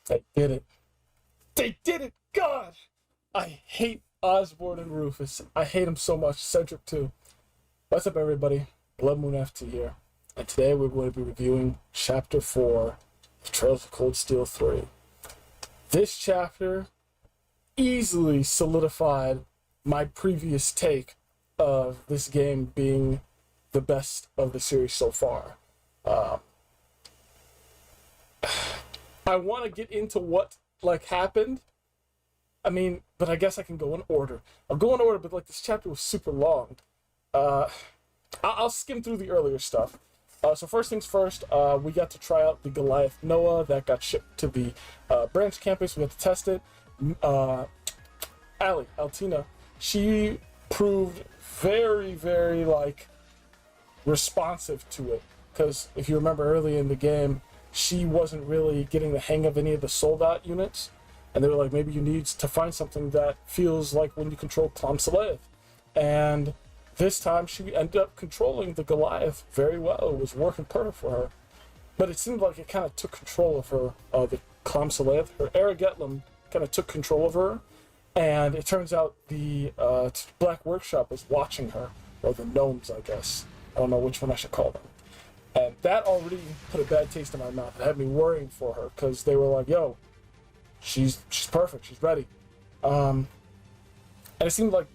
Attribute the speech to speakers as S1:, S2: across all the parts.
S1: They did it. They did it! God! I hate Osborne and Rufus. I hate them so much. Cedric, too. What's up, everybody? Blood Moon FT here. And today we're going to be reviewing Chapter 4 of Trails of Cold Steel 3. This chapter easily solidified my previous take of this game being the best of the series so far. I want to get into what happened. I mean, but I guess I can go in order. I'll go in order, but this chapter was super long. I'll skim through the earlier stuff. So first things first, we got to try out the Goliath Noah that got shipped to the branch campus. We got to test it. Altina, she proved very, very responsive to it. Because if you remember early in the game, she wasn't really getting the hang of any of the soldat units. And they were like, maybe you need to find something that feels like when you control Clomsalev. And this time she ended up controlling the Goliath very well. It was working perfect for her. But it seemed like it kind of took control of her, the Clomsalev. Her Aragetlum kind of took control of her. And it turns out the Black Workshop was watching her. Or the gnomes, I guess. I don't know which one I should call them. And that already put a bad taste in my mouth. It had me worrying for her, because they were like, yo, she's perfect, she's ready. And it seemed like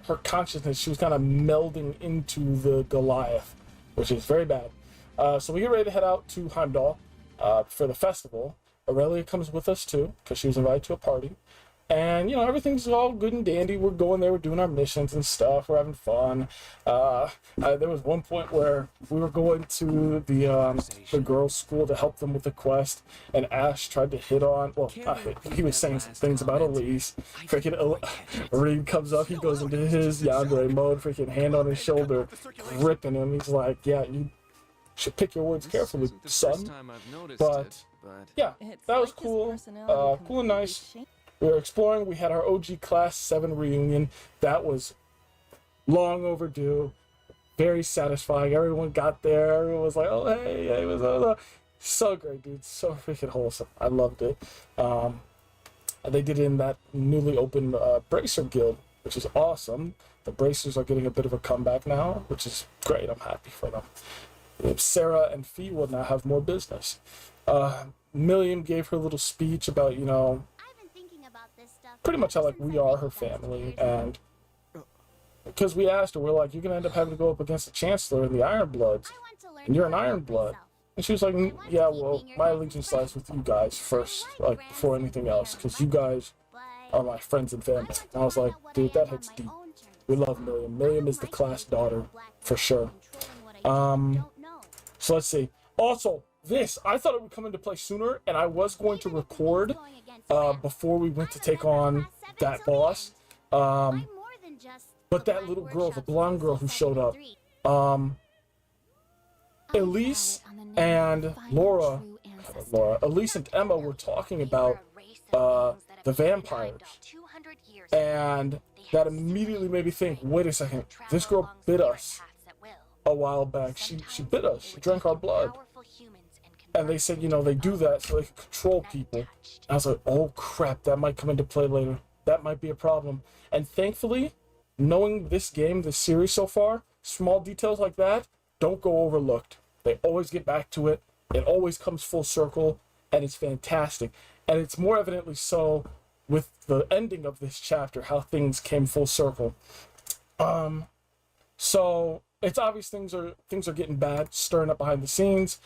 S1: her consciousness, she was kind of melding into the Goliath, which is very bad. So we get ready to head out to Heimdall for the festival. Aurelia comes with us too, because she was invited to a party. And, everything's all good and dandy. We're going there, we're doing our missions and stuff, we're having fun. There was one point where we were going to the girls' school to help them with the quest, and Ash tried to hit on, he was saying some things about Elise. Freaking Reed comes up, he goes into his Yandere mode, freaking hand on his shoulder, gripping him. He's like, yeah, you should pick your words carefully, son. But, yeah, that was cool, cool and nice. We were exploring. We had our OG Class 7 reunion. That was long overdue. Very satisfying. Everyone got there. Everyone was like, oh, hey, it was so great, dude. So freaking wholesome. I loved it. They did it in that newly opened Bracer Guild, which is awesome. The Bracers are getting a bit of a comeback now, which is great. I'm happy for them. Sarah and Fee will now have more business. Milliam gave her a little speech about, pretty much how we are her family, and because we asked her, we're like, you're gonna end up having to go up against the Chancellor and the Ironbloods, and you're an Ironblood. And she was like, yeah, well, my allegiance lies with you guys first, before anything else, because you guys are my friends and family. And I was like, dude, that hits deep. We love Milliam. Milliam is the class daughter for sure. So let's see. Also, I thought it would come into play sooner, and I was going to record before we went to take on that boss. But that little girl, the blonde girl who showed up, Elise and Elise and Emma were talking about the vampires. And that immediately made me think, wait a second, this girl bit us a while back. She bit us. She drank our blood. And they said, they do that so they can control people. And I was like, oh crap, that might come into play later. That might be a problem. And thankfully, knowing this game, this series so far, small details like that don't go overlooked. They always get back to it. It always comes full circle, and it's fantastic. And it's more evidently so with the ending of this chapter, how things came full circle. So it's obvious things are getting bad, stirring up behind the scenes.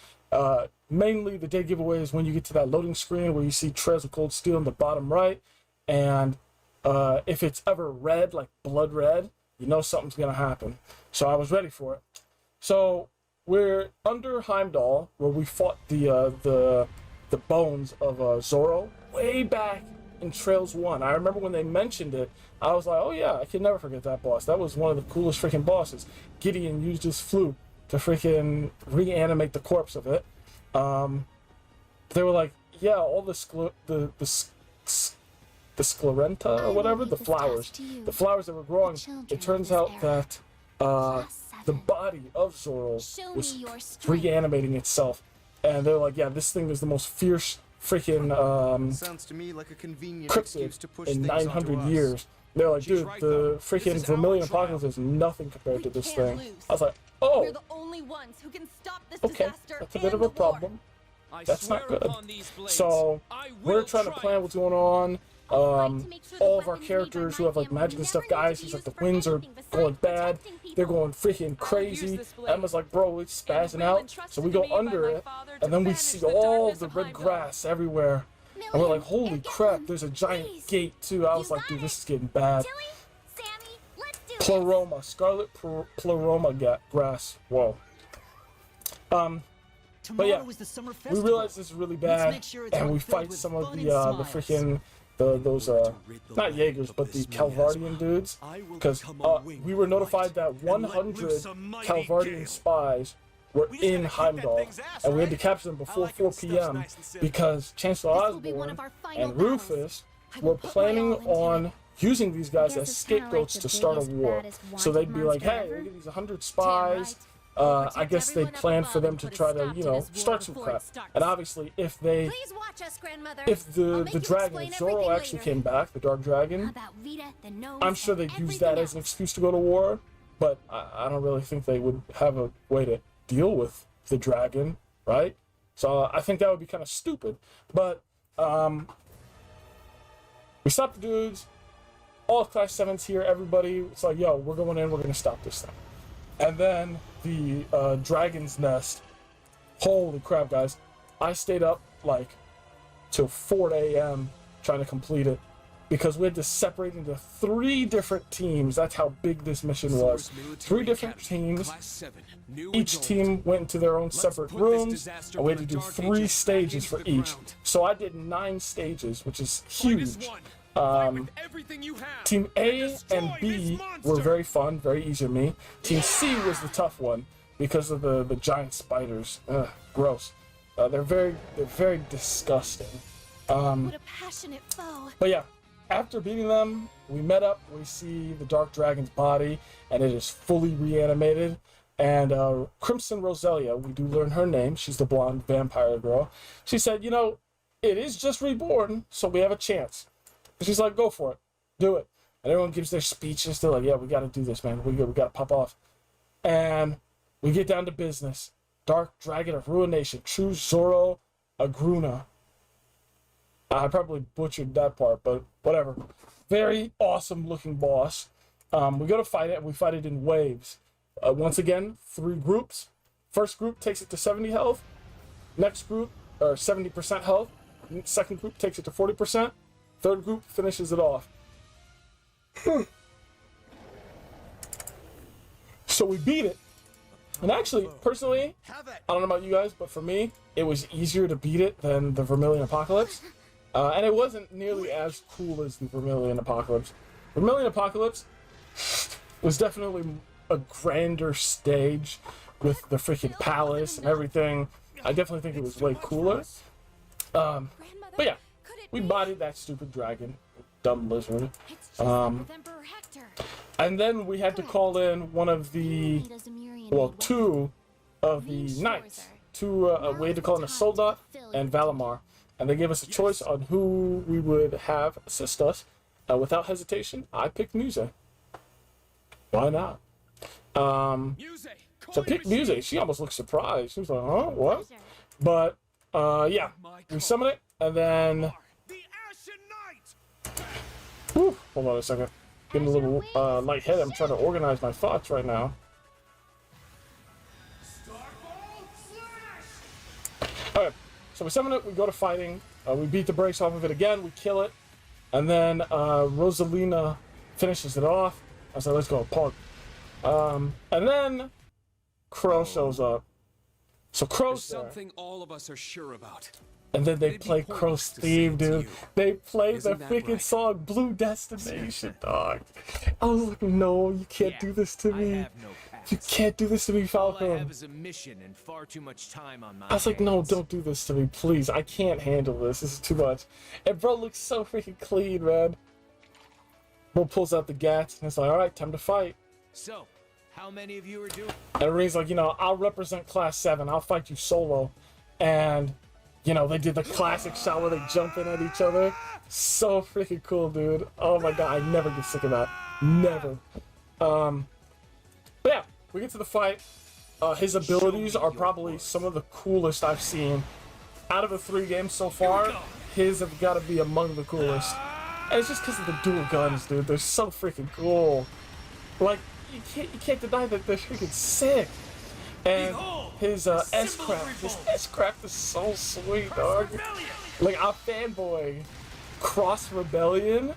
S1: Mainly the day giveaway is when you get to that loading screen where you see Trails of Cold Steel in the bottom right, and if it's ever red, like blood red, something's gonna happen. So I was ready for it. So we're under Heimdall, where we fought the bones of Zorro way back in Trails 1. I remember when they mentioned it, I was like, oh yeah, I can never forget that boss. That was one of the coolest freaking bosses. Gideon used his flute to freaking reanimate the corpse of it. They were like, yeah, all the sclerenta or whatever, the flowers that were growing. It turns out that the body of Zorro was reanimating itself, and they're like, yeah, this thing is the most freaking
S2: Sounds to me like a convenient
S1: cryptid
S2: excuse to push
S1: in
S2: things onto
S1: 900
S2: us.
S1: years. They're like,
S3: She's
S1: dude,
S3: right,
S1: the
S3: though.
S1: freaking
S3: This is our
S1: Vermilion
S3: trial.
S1: Apocalypse is nothing compared to
S4: We
S1: this
S4: can't
S1: thing.
S4: lose.
S1: I was like,
S4: We're
S1: oh,
S4: the only ones who can stop this
S1: okay,
S4: disaster
S1: that's a bit
S4: and
S1: of a
S4: the war.
S1: problem.
S3: I
S1: That's
S3: swear
S1: not good.
S3: upon these blades,
S1: So
S3: I
S1: we're
S3: will
S1: trying to plan
S3: triumph.
S1: what's going on.
S4: To make sure the
S1: All of our
S4: weapons made by
S1: characters who
S4: my
S1: have like
S4: family
S1: magic and
S4: never
S1: stuff,
S4: need to
S1: guys,
S4: be
S1: it's like
S4: used
S1: the
S4: for
S1: winds are
S4: anything besides
S1: going bad.
S4: protecting people.
S1: They're going freaking
S3: use
S1: crazy.
S3: this blade.
S1: Emma's like, bro, it's
S3: And
S1: spazzing
S3: will
S1: out.
S3: entrusted
S1: So we
S3: to
S1: go
S3: me by
S1: under
S3: my
S1: it,
S3: father to
S1: and then we
S3: banish
S1: see
S3: the
S1: all
S3: darkness
S1: the
S3: of
S1: red
S3: Heimdall.
S1: grass everywhere. And we're like, holy crap, there's a giant gate too. I was like, dude, this is getting bad.
S4: Sammy, let's do
S1: Pleroma, scarlet pleroma grass. Whoa. But yeah,
S5: Tomorrow is the summer
S1: we
S5: festival.
S1: realize this is really bad,
S5: make sure it's
S1: and
S5: one
S1: we
S5: filled
S1: fight
S5: with
S1: some of
S5: fun
S1: the
S5: and smiles.
S1: freaking those not Jaegers, but the Calvardian dudes, because we were notified that 100 Calvardian spies were in Heimdall, and we had to capture them before 4 p.m. because Chancellor
S4: This will be one
S1: Osborn
S4: of our final
S1: and
S4: battles.
S1: Rufus
S4: I will
S1: were
S4: put my
S1: planning
S4: all into
S1: on
S4: it.
S1: using these guys
S6: Guess
S1: as
S6: it's kinda like
S1: scapegoats
S6: the
S1: to start a
S6: biggest,
S1: war.
S6: baddest
S1: So they'd be
S6: wanted
S1: like,
S6: monster
S1: hey,
S6: ever?
S1: look at these 100 spies.
S4: Damn right.
S1: I guess they
S4: Protect
S1: planned for
S4: everyone
S1: them
S4: up
S1: to
S4: above
S1: try
S4: and
S1: to,
S4: put a
S1: you
S4: stop
S1: know,
S4: to this war
S1: start some
S4: before it
S1: crap.
S4: starts.
S1: And obviously, if they,
S4: Please watch us, grandmother.
S1: if
S4: I'll
S1: the
S4: make you
S1: dragon,
S4: explain
S1: if Zoro
S4: everything
S1: actually
S4: later.
S1: came back, the Dark Dragon,
S4: About Vita, the nose,
S1: I'm sure
S4: and
S1: they'd use that
S4: everything
S1: as an
S4: else.
S1: excuse to go to war, but I don't really think they would have a way to deal with the dragon, right? So I think that would be kind of stupid. But we stopped the dudes. All class 7s here, everybody. It's like, yo, we're going in, we're going to stop this thing. And then the dragon's nest. Holy crap, guys. I stayed up like till 4 a.m. trying to complete it because we had to separate into 3 different teams. That's how big this mission was. 3 different teams. Each team went into their own separate rooms, and we had to do 3 stages for each. So I did 9 stages, which is huge. Team A and B were very fun, very easy to me. Team C was the tough one because of the giant spiders. Ugh, gross. They're very disgusting.
S4: What a passionate foe.
S1: But yeah, after beating them, we met up. We see the Dark Dragon's body, and it is fully reanimated. And Crimson Roselia, we do learn her name. She's the blonde vampire girl. She said, you know, it is just reborn, so we have a chance. And she's like, go for it. Do it. And everyone gives their speeches. They're like, yeah, we got to do this, man. We got to pop off. And we get down to business. Dark Dragon of Ruination. True Zoro Agruna. I probably butchered that part, but whatever. Very awesome looking boss. We go to fight it, and we fight it in waves. Once again, 3 groups. First group takes it to 70 health. Next group, or 70% health. Second group takes it to 40%. Third group finishes it off. So we beat it. And actually, personally, I don't know about you guys, but for me, it was easier to beat it than the Vermilion Apocalypse. And it wasn't nearly as cool as the Vermilion Apocalypse. Vermilion Apocalypse was definitely a grander stage with the freaking palace and everything. I definitely think it was way cooler. But yeah, we bodied that stupid dragon, dumb lizard. And then we had to call in one of the, well, 2 of the knights. We had to call in a Soldat and Valimar. And they gave us a choice on who we would have assist us. Without hesitation, I picked Muse. Why not? So I picked Muse. She almost looked surprised. She was like, huh, what? But, yeah, we summon it, and then... Whew, hold on a second. Getting a little lightheaded. I'm trying to organize my thoughts right now. Alright, so we summon it, we go to fighting, we beat the brakes off of it again, we kill it, and then Rosalina finishes it off. I said, let's go, Pog. And then Crow shows up. So Crow's there.
S3: Something all of us are sure about.
S1: And then they
S3: It'd be
S1: play
S3: pointless
S1: Crow's
S3: to
S1: theme,
S3: say it to
S1: dude.
S3: you.
S1: They play the
S3: Isn't that
S1: freaking
S3: right?
S1: song Blue Destination, dog. I was like, no, you can't do this to me.
S7: I have no
S1: You
S7: past.
S1: can't do this to me,
S7: All I
S1: Falcom.
S7: have is a mission and far too much time on my
S1: I was like, no,
S7: hands.
S1: don't do this to me, please. I can't handle this. This is too much. And bro looks so freaking clean, man. Bro pulls out the gats and it's like, alright, time to fight.
S7: So, how many of you are doing?
S1: And Reen's like, you know, I'll represent Class 7. I'll fight you solo. And you know, they did the classic shot where they jump in at each other. So freaking cool, dude. Oh my god, I never get sick of that. Never. But yeah, we get to the fight. His abilities are probably some of the coolest I've seen. Out of the 3 games so far, his have got to be among the coolest. And it's just because of the dual guns, dude. They're so freaking cool. Like, you can't deny that they're freaking sick. And his S-craft is so sweet, dog. Like, I'm fanboy. Cross Rebellion.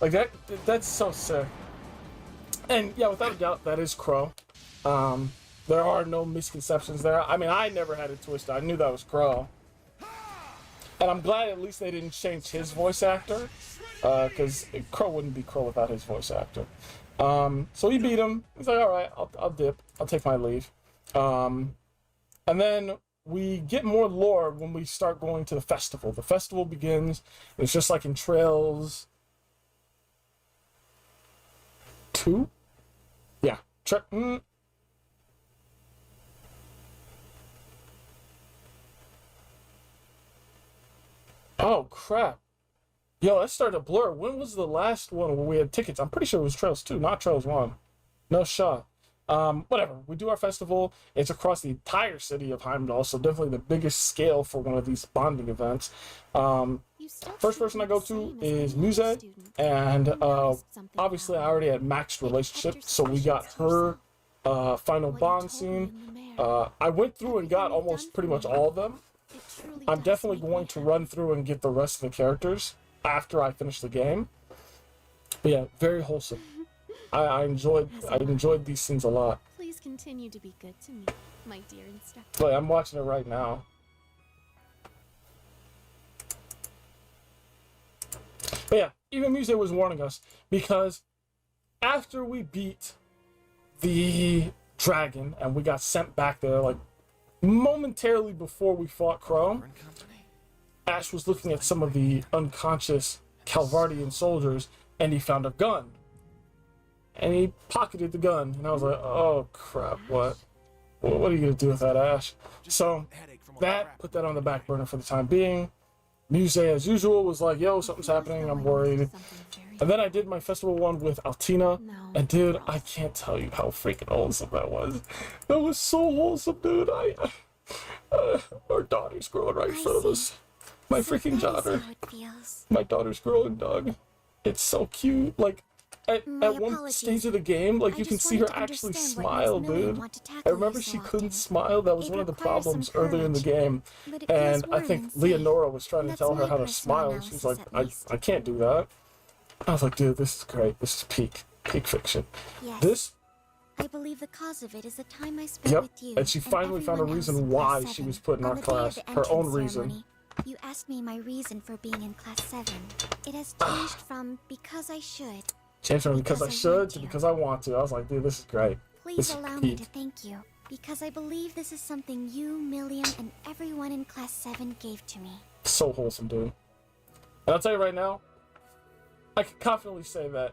S1: Like, that's so sick. And yeah, without a doubt, that is Crow. There are no misconceptions there. I mean, I never had it twisted. I knew that was Crow. And I'm glad at least they didn't change his voice actor. Because Crow wouldn't be Crow without his voice actor. So he beat him. He's like, alright, I'll dip. I'll take my leave. And then we get more lore when we start going to the festival. The festival begins. It's just like in Trails 2? Yeah. Oh, crap. Yo, that started to blur. When was the last one where we had tickets? I'm pretty sure it was Trails 2, not Trails 1. No shot. Whatever. We do our festival. It's across the entire city of Heimdall, so definitely the biggest scale for one of these bonding events. First person I go to is Muse, and obviously I already had maxed relationships, so we got her final bond scene. I went through and got almost pretty much all of them. I'm definitely going to run through and get the rest of the characters after I finish the game. But yeah, very wholesome. I enjoyed these scenes a lot.
S4: Please continue to be good to me, my dear instructor.
S1: But I'm watching it right now. But yeah, even Muse was warning us, because after we beat the dragon and we got sent back there, like momentarily before we fought Crow, Ash was looking at some of the unconscious Calvardian soldiers and he found a gun. And he pocketed the gun, and I was like, oh crap, what are you gonna do with that, Ash? So that, put that on the back burner for the time being. Muse, as usual, was like, yo, something's happening, I'm worried. And then I did my festival one with Altina, and dude, I can't tell you how freaking wholesome that was. That was so wholesome, dude. Our daughter's growing right in front of us. My freaking daughter. My daughter's growing, dog. It's so cute. Like, at one stage of the game, like, you can see her actually smile, dude. I remember she couldn't smile. That was one of the problems earlier in the game. And I think Leonora was trying to tell her how to smile, and she was like, I can't do that. I was like, dude, this is great. This is peak fiction.
S4: Yes. I believe the cause of it is the time I spent with you.
S1: And she finally found a reason why she was put in our class. Her own reason.
S4: You asked me my reason for being in class 7. It has changed from because I should.
S1: Changed from because I should to because I want to. I was like, dude, this is great.
S4: Please allow me to thank you, because I believe this is something you, Milliam, and everyone in class 7 gave to me.
S1: So wholesome, dude. And I'll tell you right now, I can confidently say that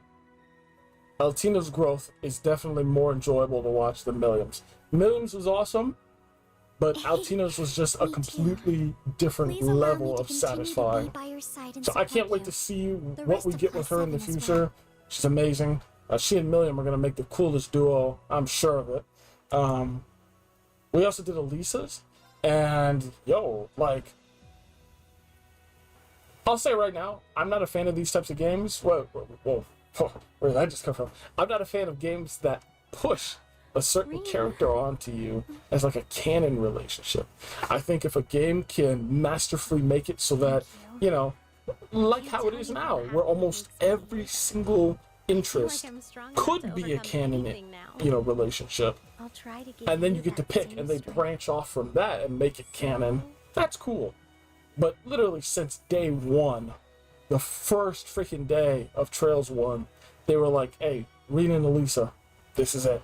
S1: Altina's growth is definitely more enjoyable to watch than Milliam's. Milliam's was awesome, but Altina's was just a completely different level of satisfying. So I can't wait to see what we get with her in the future. She's amazing. She and Milliam are going to make the coolest duo. I'm sure of it. We also did Elisa's. And, yo, like, I'll say right now, I'm not a fan of these types of games. Whoa, where did that just come from? I'm not a fan of games that push a certain character onto you as like a canon relationship. I think if a game can masterfully make it so that, you know, like how it is now, where almost every single interest could be a canon, you know, relationship, and then you get to pick and they branch off from that and make it canon, that's cool. But literally since day one, the first freaking day of Trails 1, they were like, hey, Rena and Elisa, this is it.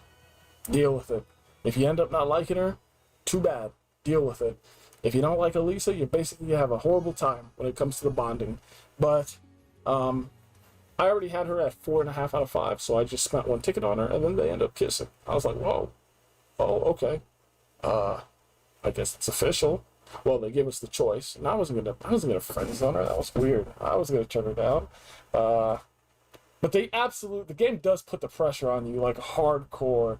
S1: Deal with it. If you end up not liking her, too bad. Deal with it. If you don't like Elisa, you basically have a horrible time when it comes to the bonding. But I already had her at 4.5 out of 5, so I just spent 1 ticket on her, and then they end up kissing. I was like, whoa. Oh, okay. I guess it's official. Well, they gave us the choice, and I wasn't gonna friend zone her. That was weird. I was gonna turn her down. But the game does put the pressure on you, like hardcore,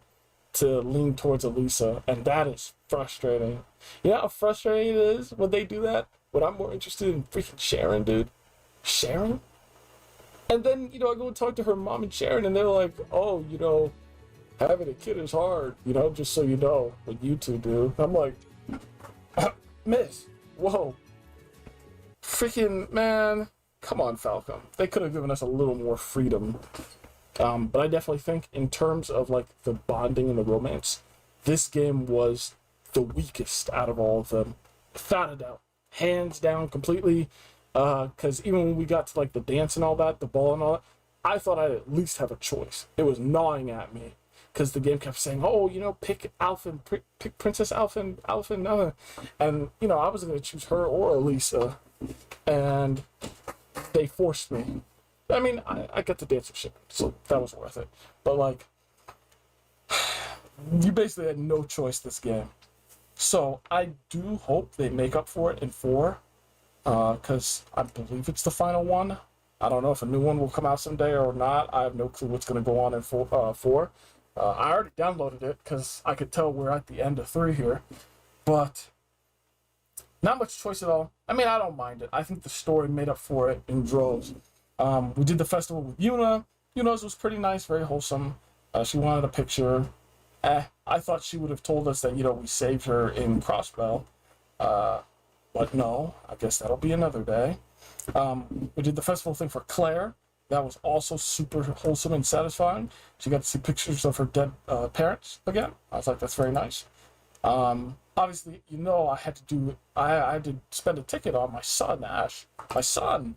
S1: to lean towards Elisa, and that is frustrating. You know how frustrating it is when they do that? When I'm more interested in freaking Sharon, dude. Sharon? And then, I go and talk to her mom and Sharon, and they're like, oh, having a kid is hard, just so you know, what you two do. I'm like, Miss, whoa. Freaking, man, come on, Falcom. They could have given us a little more freedom. But I definitely think, in terms of, like, the bonding and the romance, this game was the weakest out of all of them. Without a doubt. Hands down, completely. Because even when we got to, like, the dance and all that, the ball and all that, I thought I'd at least have a choice. It was gnawing at me. Because the game kept saying, oh, pick Alphen, pick Princess Alphen, and, I was going to choose her or Elisa. And they forced me. I mean, I got the dance with shit, so that was worth it. But, like, you basically had no choice this game. So I do hope they make up for it in 4, because I believe it's the final one. I don't know if a new one will come out someday or not. I have no clue what's going to go on in 4. I already downloaded it because I could tell we're at the end of 3 here. But not much choice at all. I mean, I don't mind it. I think the story made up for it in droves. We did the festival with Yuna. Yuna's was pretty nice, very wholesome. She wanted a picture. I thought she would have told us that, we saved her in Crossbell. But no, I guess that'll be another day. We did the festival thing for Claire. That was also super wholesome and satisfying. She got to see pictures of her dead parents again. I was like, that's very nice. Obviously, I had to spend a ticket on my son, Ash. My son.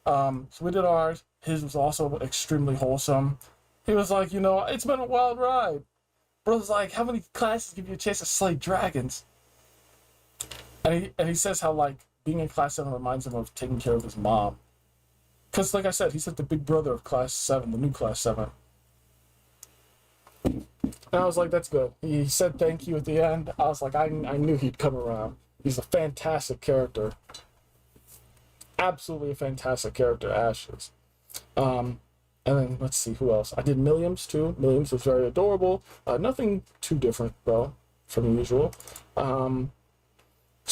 S1: So we did ours. His was also extremely wholesome. He was like, it's been a wild ride. Brother's like, how many classes give you a chance to slay dragons? And he says how, like, being in Class 7 reminds him of taking care of his mom. Because, like I said, he's like the big brother of Class 7, the new Class 7. And I was like, that's good. He said thank you at the end. I was like, I knew he'd come around. He's a fantastic character. Absolutely a fantastic character, Ash is. And then, let's see, who else? I did Milliams, too. Milliams was very adorable. Nothing too different, though, from the usual. So,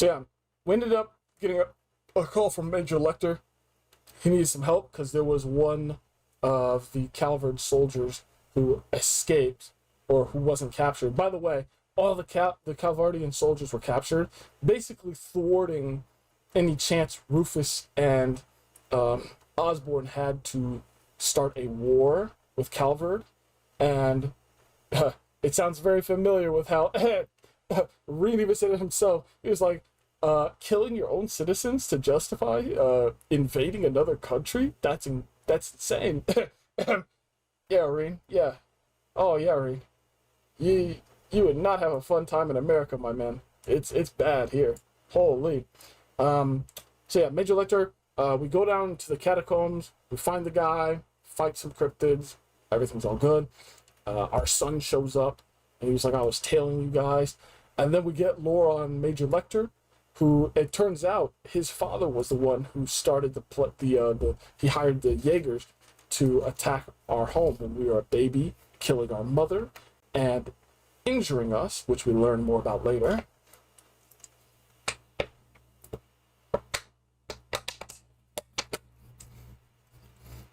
S1: yeah, we ended up getting a call from Major Lecter. He needed some help because there was one of the Calvard soldiers who escaped, or who wasn't captured. By the way, all the Calvardian soldiers were captured, basically thwarting any chance Rufus and Osborne had to start a war with Calvard. And it sounds very familiar with how Reed even said it himself. He was like, killing your own citizens to justify invading another country? That's insane. Yeah, Reen. Yeah. Oh, yeah, Reen. You would not have a fun time in America, my man. It's bad here. Holy. So yeah, Major Lecter, we go down to the catacombs, we find the guy, fight some cryptids, everything's all good. Our son shows up, and he was like, I was tailing you guys. And then we get lore on Major Lecter, who, it turns out, his father was the one who started he hired the Jaegers to attack our home when we were a baby, killing our mother, and injuring us, which we learn more about later.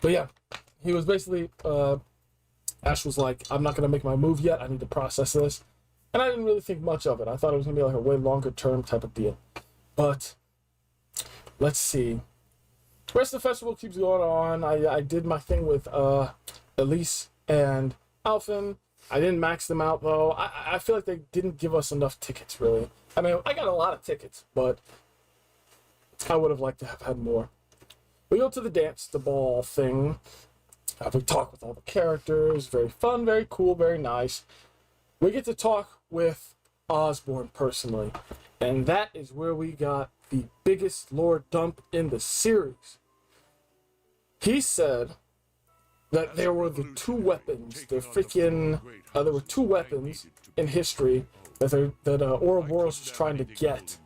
S1: But yeah, he was basically, Ash was like, I'm not going to make my move yet, I need to process this. And I didn't really think much of it. I thought it was going to be like a way longer term type of deal. But, let's see. The rest of the festival keeps going on. I did my thing with Elise and Alphen. I didn't max them out, though. I feel like they didn't give us enough tickets, really. I mean, I got a lot of tickets, but I would have liked to have had more. We go to the dance, the ball thing. We talk with all the characters. Very fun, very cool, very nice. We get to talk with Osborne personally, and that is where we got the biggest lore dump in the series. He said that there were the two weapons, there were two weapons in history that Ouroboros was trying to get,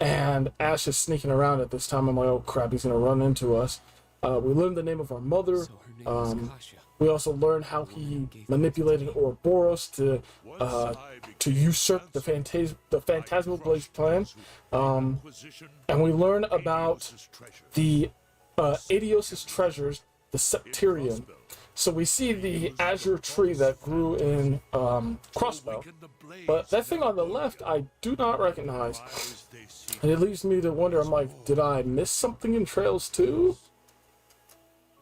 S1: and Ash is sneaking around at this time. I'm like, oh crap, he's gonna run into us. We learned the name of our mother. We also learned how he manipulated Ouroboros to usurp the Phantasmal Blaze plan. And we learn about the Adios' treasures, the Septirium. So we see the azure tree that grew in Crossbow, but that thing on the left I do not recognize. And it leaves me to wonder, I'm like, did I miss something in Trails 2?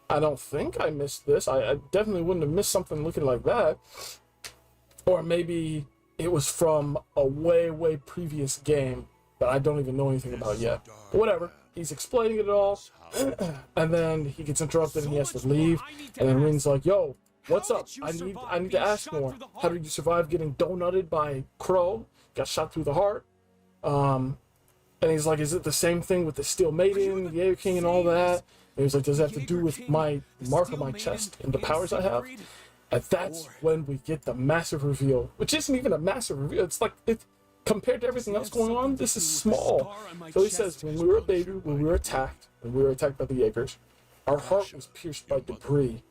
S1: I don't think I missed this. I definitely wouldn't have missed something looking like that. Or maybe it was from a way, way previous game that I don't even know anything about yet. But whatever. He's explaining it all, and then he gets interrupted and he has to leave. And then Rin's like, "Yo, what's up? I need to ask more. How did you survive getting donutted by Crow? Got shot through the heart." And he's like, "Is it the same thing with the Steel Maiden, the Air King, and all that?" And he's like, "Does it have to do with my mark on my chest and the powers I have?" And that's when we get the massive reveal, which isn't even a massive reveal. It's like compared to everything else going on, this is small. So he says, when we were a baby, when we were attacked by the Jaegers, our heart was pierced by debris.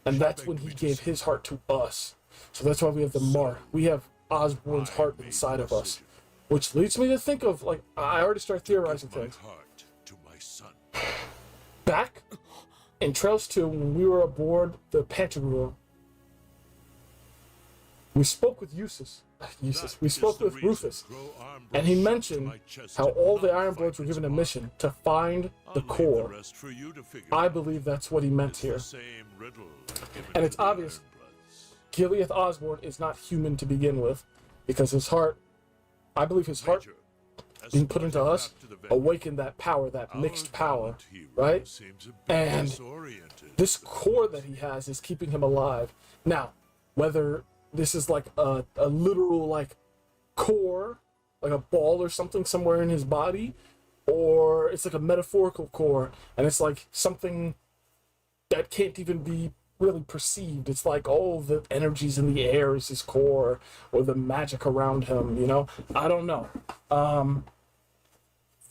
S1: And that's when he gave his heart to us. So that's why we have the mark. We have Osborn's heart inside of us. Which leads me to think of, like, I already start theorizing things. Back in Trails 2, when we were aboard the Pantagruel, we spoke with we spoke with Rufus, and he mentioned how all the Ironbloods were given a mission to find the core. I believe that's what he meant here. And it's obvious Gileath Osborn is not human to begin with, because his heart, I believe his heart being put into us awakened that power, that mixed power, right? And this core that he has is keeping him alive. Now, whether this is like a literal like core, like a ball or something somewhere in his body, or it's like a metaphorical core, and it's like something that can't even be really perceived. It's like, oh, the energies in the air is his core, or the magic around him, you know? I don't know.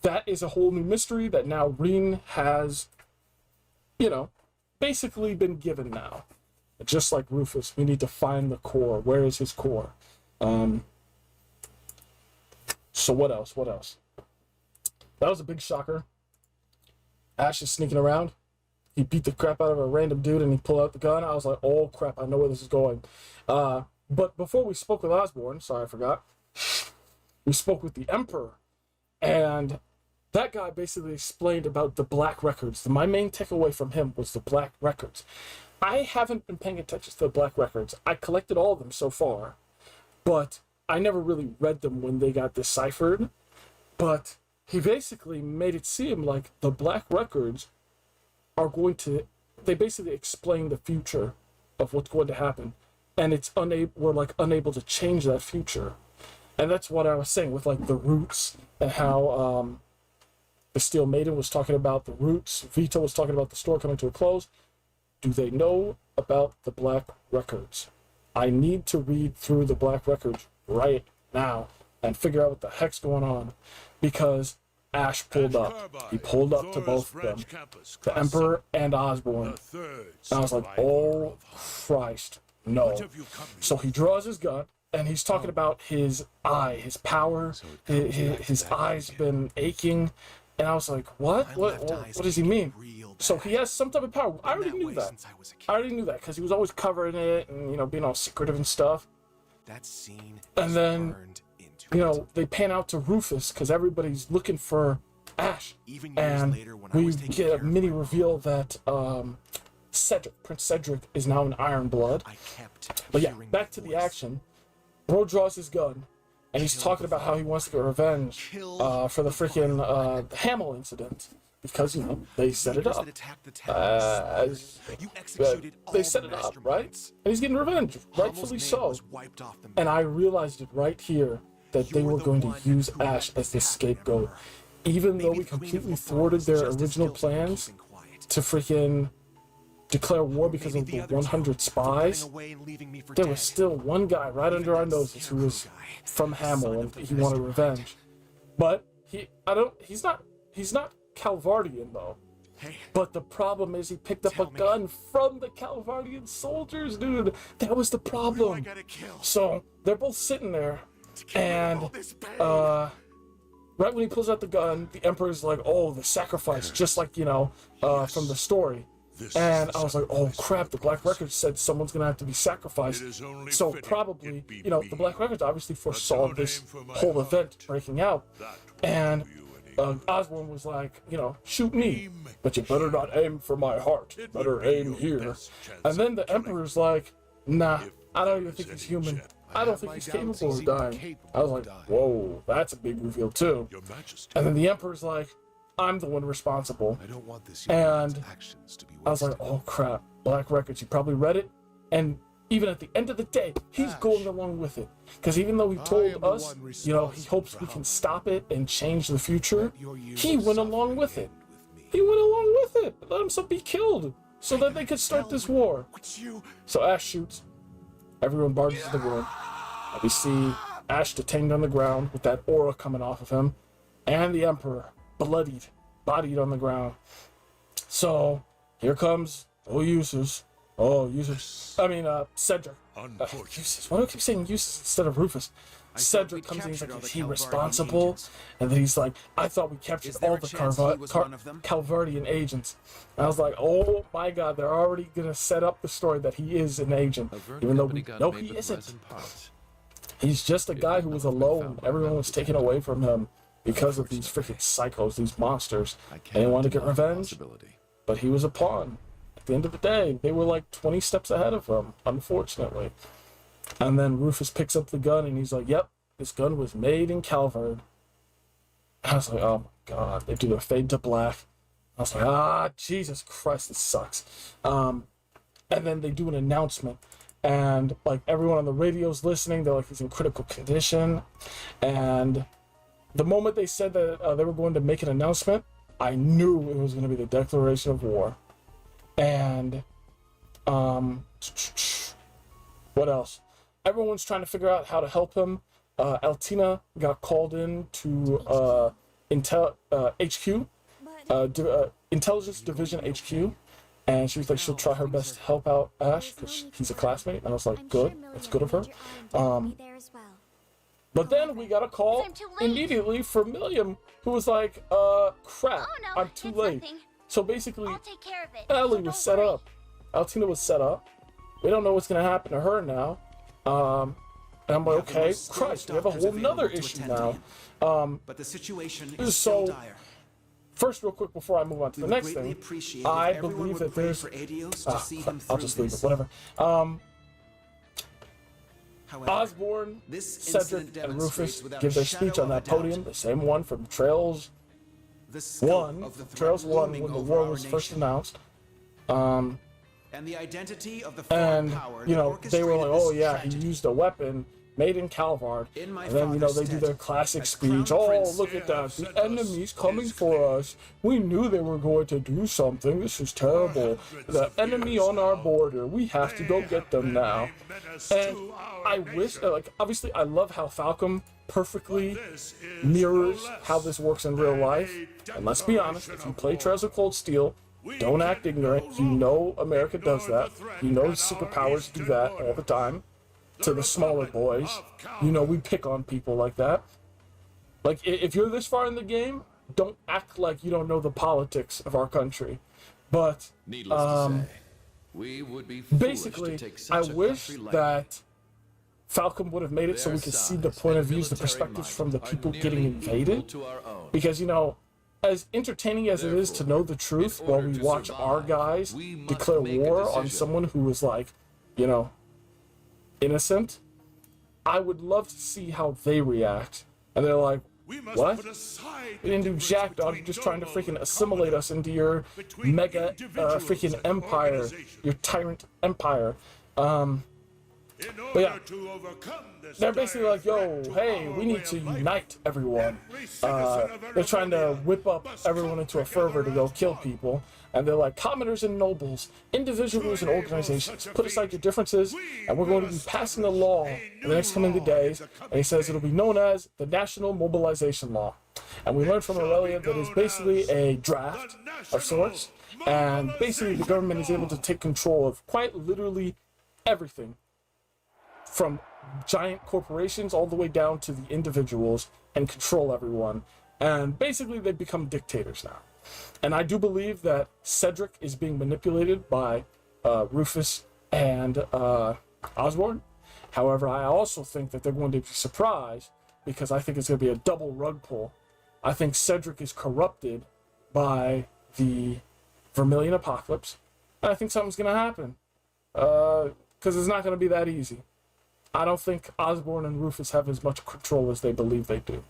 S1: That is a whole new mystery that now Rin has, you know, basically been given now. Just like Rufus, we need to find the core. Where is his core? So what else? That was a big shocker. Ash is sneaking around. He beat the crap out of a random dude and he pulled out the gun. I was like, oh crap, I know where this is going. But before we spoke with Osborn, sorry I forgot, we spoke with the Emperor. And that guy basically explained about the Black Records. My main takeaway from him was the Black Records. I haven't been paying attention to the Black Records. I collected all of them so far, but I never really read them when they got deciphered. But he basically made it seem like the Black Records are going to, they basically explain the future of what's going to happen, and we're like unable to change that future. And that's what I was saying with like the roots, and how the Steel Maiden was talking about the roots, Vito was talking about the store coming to a close. Do they know about the Black Records? I need to read through the Black Records right now and figure out what the heck's going on, because Ash pulled up. He pulled up to both of them, the Emperor and Osborn. And I was like, oh Christ, no. So he draws his gun, and he's talking about his eye, his power, his eye's been aching. And I was like, what? What does he mean? So he has some type of power. I already knew that. Because he was always covering it and, you know, being all secretive and stuff. And then, you know, they pan out to Rufus because everybody's looking for Ash. And we get a mini reveal that Prince Cedric is now an Iron Blood. But yeah, back to the action. Bro draws his gun. And he's talking about how he wants to get revenge for the freaking Hamill incident. Because, you know, they set it up. They set it up, right? And he's getting revenge, rightfully so. And I realized it right here that they were going to use Ash as the scapegoat. Even though we completely thwarted their original plans to freaking declare war because of the 100 spies, there was still one guy right under our noses who was from Hamill and he wanted revenge. But he's not Calvardian though.
S3: Hey,
S1: But the problem is he picked up a
S3: Tell me.
S1: gun from the Calvardian soldiers, dude. That was the
S3: who I
S1: problem.
S3: gotta kill
S1: So they're both sitting there,
S3: to get rid of
S1: and
S3: all this pain?
S1: right when he pulls out the gun, the Emperor's like, "Oh, the sacrifice," just like from the story.
S3: This
S1: And
S3: is
S1: I was like, "Oh crap!" The Black Records said someone's gonna have to be sacrificed.
S3: It is only
S1: So
S3: fitting
S1: probably,
S3: it be
S1: the
S3: me.
S1: Black Records obviously foresaw
S3: no
S1: this
S3: name for my
S1: whole
S3: heart.
S1: event breaking out,
S3: That won't
S1: and
S3: do you any good.
S1: Osborne was like, "Shoot me,
S3: Aim
S1: but you better not aim for my heart.
S3: It
S1: Better
S3: would be
S1: aim
S3: your
S1: here."
S3: best chance
S1: And then
S3: of
S1: the
S3: killing
S1: Emperor's like, "Nah,
S3: If
S1: I don't
S3: there
S1: even
S3: is
S1: think he's
S3: any
S1: human.
S3: chance.
S1: I don't
S2: have
S1: think
S2: my
S1: he's
S2: doubts
S1: capable
S2: he's
S1: of
S2: even
S1: dying."
S2: capable
S1: I was
S2: of
S1: like,
S2: dying.
S1: "Whoa, that's a big reveal too."
S3: Your Majesty.
S1: And then the Emperor's like, "I'm the one responsible."
S2: I don't want this young man's
S1: And
S2: actions to be
S1: I was
S2: wasted.
S1: like, "Oh crap, Black Records." You probably read it, and even at the end of the day, he's going along with it. Because even though he
S2: am
S1: told
S2: the
S1: us,
S2: one
S1: he
S2: responsible
S1: hopes
S2: for
S1: we
S2: how
S1: can stop it and change the future,
S2: Your years
S1: he
S2: of
S1: went along
S2: suffering
S1: with it.
S2: end with me.
S1: He went along with it. Let himself be killed so that they could start this war.
S3: Would you?
S1: So Ash shoots. Everyone barges in the room. And we see Ash detained on the ground with that aura coming off of him, and the Emperor bloodied, bodied on the ground. So here comes Eustace. Cedric.
S3: Unfortunate.
S1: Eustace. Why do I keep saying Eustace instead of Rufus? Cedric
S7: we
S1: comes in, he's
S7: captured
S1: like,
S7: all
S1: "Is
S7: the
S1: he
S7: Calvardian
S1: responsible?"
S7: agents.
S1: And then he's like, "I thought we captured
S7: Is there
S1: all
S7: a
S1: the
S7: chance he was one of them?
S1: Calvardian agents." And I was like, "Oh my god, they're already gonna set up the story that he is an agent, even though we know he isn't. He's just a guy who was alone. Everyone was taken away from him because of these freaking psychos, these monsters. And he wanted to get revenge, but he was a pawn. At the end of the day, they were like 20 steps ahead of him, unfortunately." And then Rufus picks up the gun and he's like, "Yep, this gun was made in Calvard." I was like, "Oh my god." They do the fade to black. I was like, Jesus Christ, this sucks. And then they do an announcement. And like everyone on the radio's listening, they're like, "He's in critical condition." And the moment they said that they were going to make an announcement, I knew it was going to be the declaration of war. And what else? Everyone's trying to figure out how to help him. Altina got called in to HQ, Intelligence Division HQ, and she was like, she'll try her best to help out Ash because he's a classmate. And I was like, "Good, that's good of her." But then we got a call
S5: I'm too late.
S1: immediately from Milliam, who was like, "Crap,
S5: Oh no,
S1: I'm too
S5: it's
S1: late."
S5: nothing.
S1: So basically,
S5: I'll take care of it.
S1: Ellie
S5: so
S1: was
S5: don't
S1: set
S5: worry.
S1: up. Altina was set up. We don't know what's gonna happen to her now. And I'm like,
S6: have the
S1: "Okay,
S6: most skilled
S1: Christ, we have a
S6: doctors
S1: whole nother
S6: available to
S1: issue
S6: attend to
S1: now."
S6: him. But the situation is
S1: So-
S6: still dire.
S1: First, real quick before I move on to
S6: We
S1: the
S6: would
S1: next
S6: greatly
S1: thing,
S6: appreciate
S1: I
S6: if everyone
S1: believe
S6: would
S1: that
S6: pray
S1: there's.
S6: for Adios to see him
S1: I'll
S6: through
S1: just leave
S6: this.
S1: it. Whatever.
S6: However,
S1: Osborne,
S6: this
S1: Cedric,
S6: incident
S1: and Rufus
S6: demonstrates without
S1: give their
S6: a shadow
S1: speech on
S6: of a
S1: that
S6: doubt
S1: podium, the same one from Trails
S6: the scope
S1: 1.
S6: of the threat
S1: Trails 1
S6: looming
S1: when the
S6: over
S1: war
S6: our
S1: was first
S6: nation,
S1: announced.
S6: and the identity of the foreign
S1: And,
S6: power
S1: they
S6: that
S1: were like,
S6: orchestrated
S1: "Oh
S6: this
S1: yeah, he
S6: tragedy.
S1: used a weapon made in Calvard."
S6: In my
S1: And then,
S6: father's
S1: they do their
S6: stead,
S1: classic
S6: as
S1: speech.
S6: Crown
S1: "Oh,
S6: Prince,
S1: look at that.
S3: sent
S1: The
S3: us
S1: enemy's coming
S3: his
S1: for
S3: claims.
S1: us. We knew they were going to do something. This is terrible. The enemy on our border. We have to go get them now." And I wish, obviously, I love how Falcom perfectly mirrors how this works in real life. And let's be honest, if you play Trails of Cold Steel, don't act ignorant. You know America does that. You know superpowers do that all the time. To the smaller boys, we pick on people like that. Like, if you're this far in the game, don't act like you don't know the politics of our country. But
S8: Needless to say, we would be foolish
S1: basically,
S8: to take
S1: I
S8: such a
S1: wish
S8: country lightly.
S1: that Falcom would have made it so we could see the point of views, the perspectives from the people getting invaded.
S8: To our own.
S1: Because, as entertaining as it is to know the truth
S8: in
S1: while
S8: order
S1: we
S8: to
S1: watch
S8: survive,
S1: our guys
S8: we must
S1: declare
S8: make a
S1: war on
S8: decision.
S1: someone who is innocent, I would love to see how they react. And they're like,
S3: We must
S1: "What?
S3: put aside
S1: We didn't do
S3: difference
S1: jack, dog. You're
S3: between
S1: just trying to
S3: noble
S1: freaking
S3: and
S1: assimilate
S3: common,
S1: us into your
S3: between
S1: mega
S3: individuals
S1: freaking
S3: and
S1: empire,
S3: organizations.
S1: your tyrant empire."
S3: In
S1: But yeah,
S3: order to overcome this
S1: they're basically like, yo,
S3: dire
S1: hey,
S3: threat
S1: we
S3: our
S1: need to
S3: way of life,
S1: unite everyone.
S3: every citizen of
S1: They're trying to
S3: Erevonia
S1: whip up
S3: must
S1: everyone
S3: come
S1: into a fervor to
S3: together
S1: go
S3: as
S1: kill
S3: one.
S1: people. And they're like, commoners and nobles, individuals and
S3: enable
S1: organizations,
S3: such a
S1: put aside
S3: feat,
S1: your differences,
S3: we
S1: and we're going
S3: will
S1: to be passing a
S3: establish
S1: law
S3: a
S1: in the next
S3: new
S1: coming
S3: law
S1: days.
S3: in the coming
S1: And he says it'll be known as the National Mobilization Law. And we learned from
S3: shall be
S1: Aurelia that it's
S3: known
S1: basically
S3: as
S1: a draft
S3: the
S1: of sorts. And basically the government is able to take control of quite literally everything, from giant corporations all the way down to the individuals, and control everyone. And basically they become dictators now. And I do believe that Cedric is being manipulated by Rufus and Osborne. However, I also think that they're going to be surprised, because I think it's going to be a double rug pull. I think Cedric is corrupted by the Vermilion Apocalypse. And I think something's going to happen. Because it's not going to be that easy. I don't think Osborne and Rufus have as much control as they believe they do.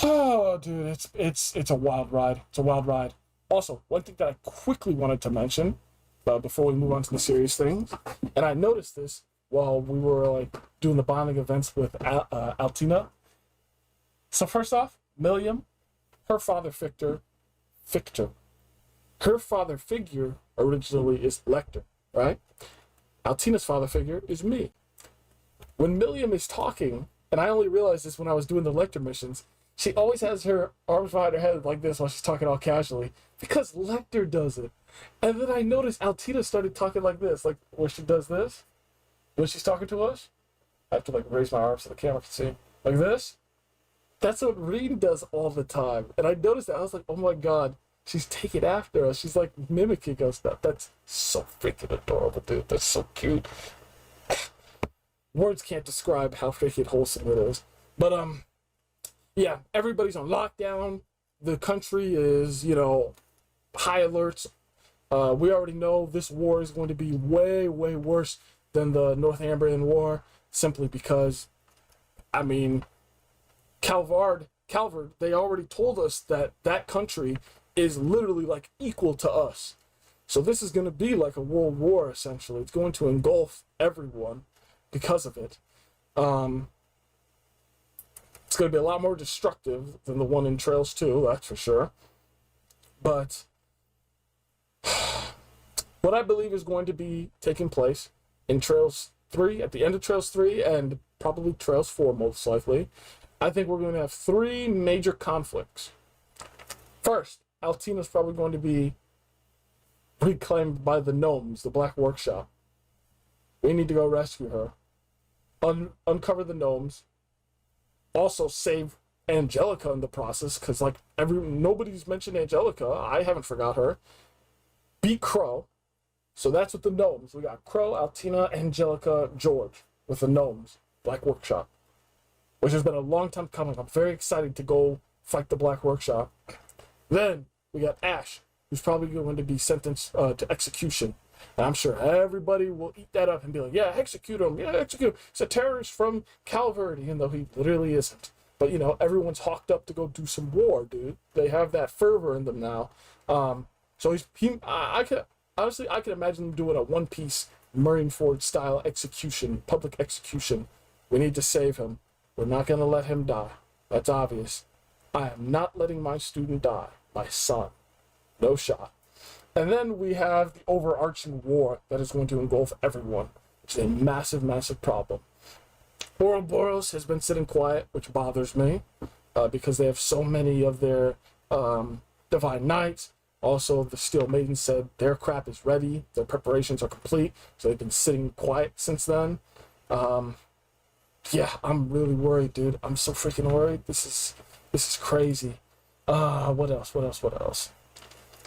S1: Oh, dude, it's a wild ride. It's a wild ride. Also, one thing that I quickly wanted to mention before we move on to the serious things, and I noticed this while we were like doing the bonding events with Altina. So first off, Milliam, her father Victor, her father figure originally is Lecter, right? Altina's father figure is me. When Milliam is talking, and I only realized this when I was doing the Lecter missions, she always has her arms behind her head like this while she's talking all casually, because Lecter does it. And then I noticed Altina started talking like this, like where she does this, when she's talking to us. I have to like raise my arms so the camera can see. Like this. That's what Reen does all the time. And I noticed that. I was like, oh my god, she's taking after us. She's like mimicking us now. That's so freaking adorable, dude. That's so cute. Words can't describe how freaking wholesome it is. But yeah, everybody's on lockdown. The country is, high alerts. We already know this war is going to be way, way worse than the Northumbrian War, simply because, Calvard, they already told us that that country is literally like equal to us. So this is going to be like a world war, essentially. It's going to engulf everyone because of it. It's going to be a lot more destructive than the one in Trails 2, that's for sure. But what I believe is going to be taking place in Trails 3, at the end of Trails 3, and probably Trails 4 most likely, I think we're going to have 3 major conflicts. First, Altina's probably going to be reclaimed by the gnomes, the Black Workshop. We need to go rescue her. Uncover the gnomes. Also save Angelica in the process, because nobody's mentioned Angelica. I haven't forgot her. Beat Crow. So that's with the gnomes. We got Crow, Altina, Angelica, George with the gnomes. Black Workshop. Which has been a long time coming. I'm very excited to go fight the Black Workshop. Then we got Ash, who's probably going to be sentenced to execution. And I'm sure everybody will eat that up and be like, yeah, execute him. Yeah, execute him. He's a terrorist from Calvert, even though he literally isn't. But, everyone's hawked up to go do some war, dude. They have that fervor in them now. So I could imagine them doing a One Piece Marineford style execution, public execution. We need to save him. We're not going to let him die. That's obvious. I am not letting my student die. My son. No shot. And then we have the overarching war that is going to engulf everyone, which is a massive, massive problem. Ouroboros has been sitting quiet, which bothers me, because they have so many of their divine knights. Also, the Steel Maiden said their crap is ready, their preparations are complete, so they've been sitting quiet since then. Yeah, I'm really worried, dude. I'm so freaking worried. This is crazy. What else?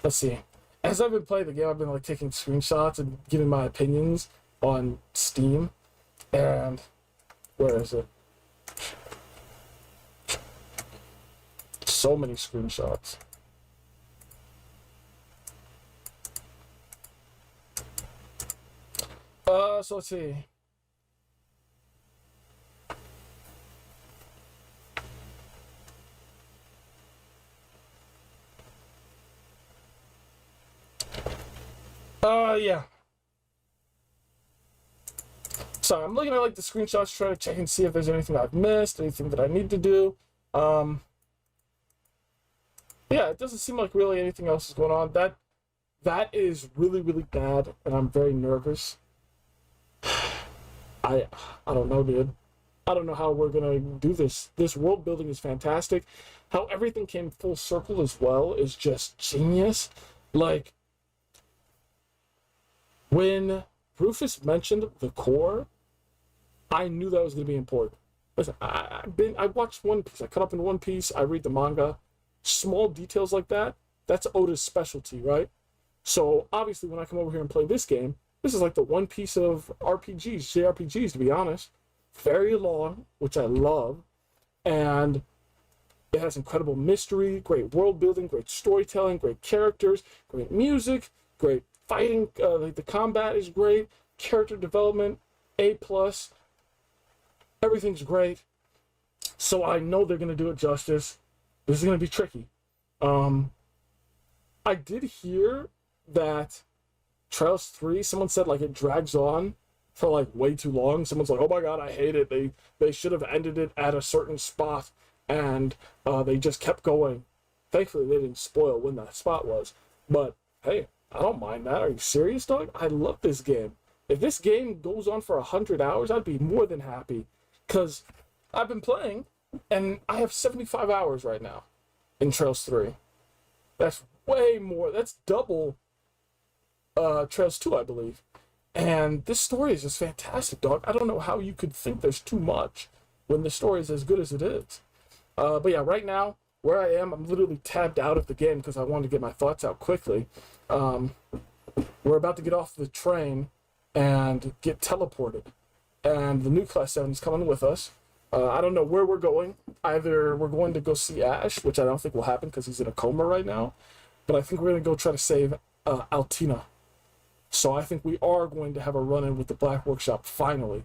S1: Let's see. As I've been playing the game, I've been taking screenshots and giving my opinions on Steam. And where is it? So many screenshots. So let's see. Yeah. So I'm looking at like the screenshots, trying to check and see if there's anything I've missed, anything that I need to do. Yeah, it doesn't seem like really anything else is going on. That is really, really bad, and I'm very nervous. I don't know, dude. I don't know how we're gonna do this. This world building is fantastic. How everything came full circle as well is just genius. Like, when Rufus mentioned the core, I knew that was gonna be important. Listen, I watched One Piece. I cut up in One Piece. I read the manga. Small details like that, that's Oda's specialty, right? So obviously when I come over here and play this game, this is like the One Piece of RPGs, JRPGs, to be honest. Very long, which I love, and it has incredible mystery, great world building, great storytelling, great characters, great music, great fighting. Like the combat is great, character development A+. Everything's great. So I know they're gonna do it justice. This is gonna be tricky. I did hear that Trails 3, someone said like it drags on for like way too long. Someone's like, oh my god, I hate it. They should have ended it at a certain spot, and they just kept going. Thankfully they didn't spoil when that spot was. But hey, I don't mind that. Are you serious, dog? I love this game. If this game goes on for 100 hours, I'd be more than happy. Because I've been playing, and I have 75 hours right now in Trails 3. That's way more. That's double Trails 2, I believe. And this story is just fantastic, dog. I don't know how you could think there's too much when the story is as good as it is. But yeah, right now, where I am, I'm literally tabbed out of the game because I wanted to get my thoughts out quickly. We're about to get off the train and get teleported. And the new Class 7 is coming with us. I don't know where we're going. Either we're going to go see Ash, which I don't think will happen because he's in a coma right now. But I think we're going to go try to save Altina. So I think we are going to have a run-in with the Black Workshop finally.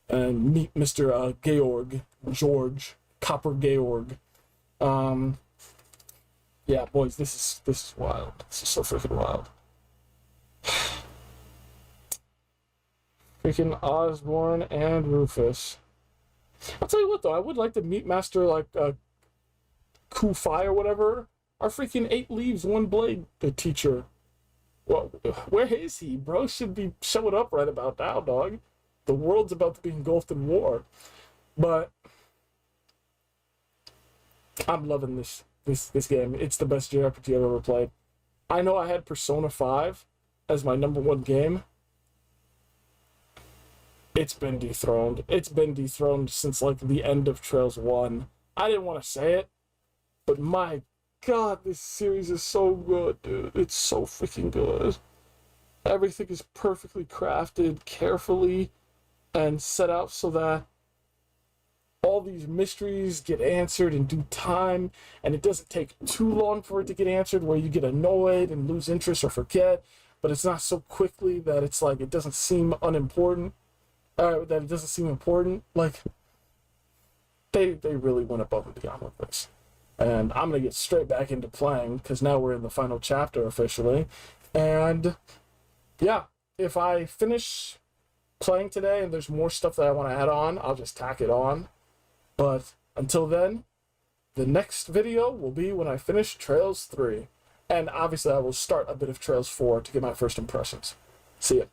S1: And meet Mr. George, Copper Georg. Yeah, boys, this is wild. This is so freaking wild. Freaking Osborne and Rufus. I'll tell you what, though, I would like to meet Master, like, Kufai or whatever. Our freaking 8 leaves, 1 blade, the teacher. Well, where is he? Bro should be showing up right about now, dog. The world's about to be engulfed in war. But I'm loving this game. It's the best JRPG I've ever played. I know I had Persona 5 as my #1 game. It's been dethroned. It's been dethroned since, like, the end of Trails 1. I didn't want to say it, but my god, this series is so good, dude. It's so freaking good. Everything is perfectly crafted, carefully, and set out so that all these mysteries get answered in due time, and it doesn't take too long for it to get answered where you get annoyed and lose interest or forget, but it's not so quickly that it's like it doesn't seem unimportant. That it doesn't seem important. Like, they really went above and beyond with this. And I'm going to get straight back into playing, because now we're in the final chapter officially. And, yeah, if I finish playing today and there's more stuff that I want to add on, I'll just tack it on. But until then, the next video will be when I finish Trails 3. And obviously I will start a bit of Trails 4 to get my first impressions. See ya.